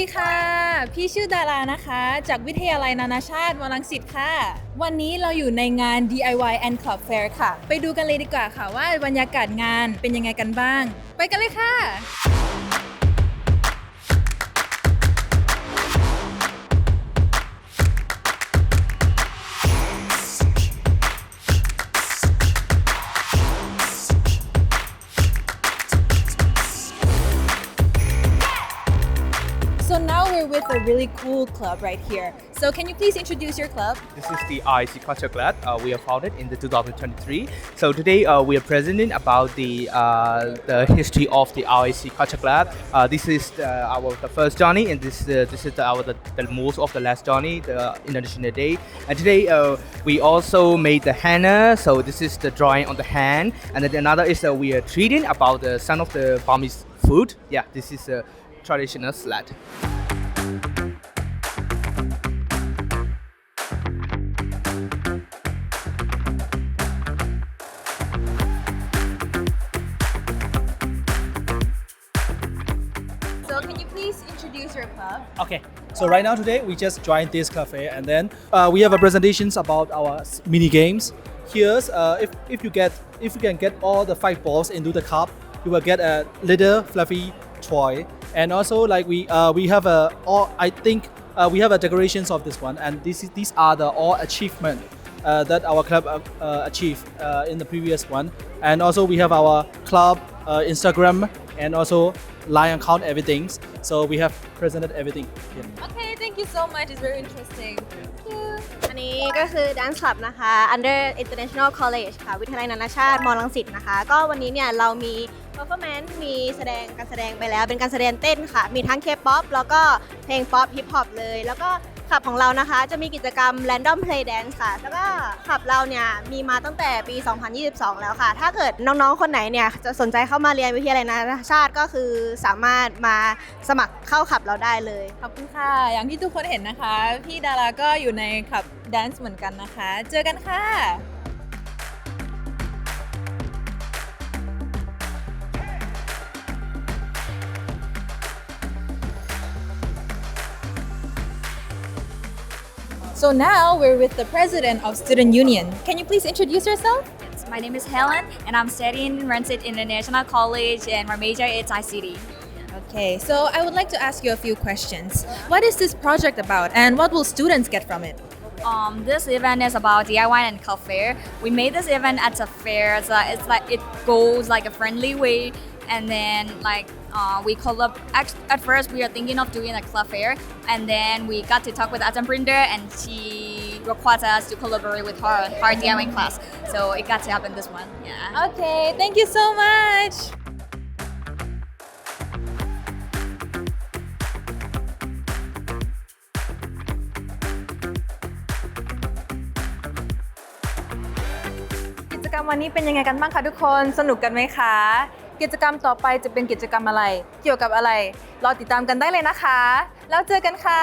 ดีค่ะพี่ชื่อดารานะคะจากวิทยาลัยนานาชาติมรังสิตค่ะวันนี้เราอยู่ในงาน DIY Club Fair ค่ะไปดูกันเลยดีกว่าค่ะว่าบรรยากาศงานเป็นยังไงกันบ้างไปกันเลยค่ะ So now we're with a really cool club right here. So can you please introduce your club? This is the RIC Culture Club. We are founded in the 2023. So today we are presenting about the history of the RIC Culture Club. This is the first journey, and this is the most of the last journey, the International Day. And today we also made the henna. So this is the drawing on the hand, and then another is we are treating about the son of the Burmese food. Yeah, this is a traditional salad. So can you please introduce your club? Okay, so right now today we just joined this cafe and then we have a presentations about our mini games. Here's if you can get all the 5 balls into the cup, you will get a little fluffy toy. And also like we have we have a decorations of this one, and these are the all achievement that our club achieved in the previous one. And also we have our club Instagram and also line account everything. So we have presented everything. Yeah. Okay, thank you so much. It's very interesting. Thank you. อันนี้ก็คือ Dance Club นะคะ Under International College ค่ะวิทยาลัยนานาชาติมรังสิตนะคะก็วันนี้เนี่ยเรามี performance มีการแสดงไปแล้วเป็นการแสดงเต้นค่ะมีทั้ง K-pop แล้วก็เพลง pop hip hop เลยแล้วก็คลับของเรานะคะจะมีกิจกรรม Random Play Dance ค่ะแล้วก็คลับเราเนี่ยมีมาตั้งแต่ปี 2022 แล้วค่ะถ้าเกิดน้องๆคนไหนเนี่ยจะสนใจเข้ามาเรียนวิทยาลัยนานาชาติก็คือสามารถมาสมัครเข้าคลับเราได้เลย ขอบคุณค่ะอย่างที่ทุกคนเห็นนะคะพี่ดาราก็อยู่ในคลับแดนซ์เหมือนกันนะคะเจอกันค่ะ So now we're with the president of Student Union. Can you please introduce yourself? Yes, my name is Helen and I'm studying in Rensit International College and my major is ICT. Okay, so I would like to ask you a few questions. What is this project about and what will students get from it? This event is about DIY and Club Fair. We made this event at a fair, so it's like it goes like a friendly way, and then we collab. At first, we were thinking of doing a club fair, and then we got to talk with Ajahn Printer, and she requested us to collaborate with her DIY class. So it got to happen this one. Yeah. Okay, thank you so much.กิจกรรมวันนี้เป็นยังไงกันบ้างคะทุกคนสนุกกันไหมคะกิจกรรมต่อไปจะเป็นกิจกรรมอะไรเกี่ยวกับอะไรรอติดตามกันได้เลยนะคะแล้วเจอกันค่ะ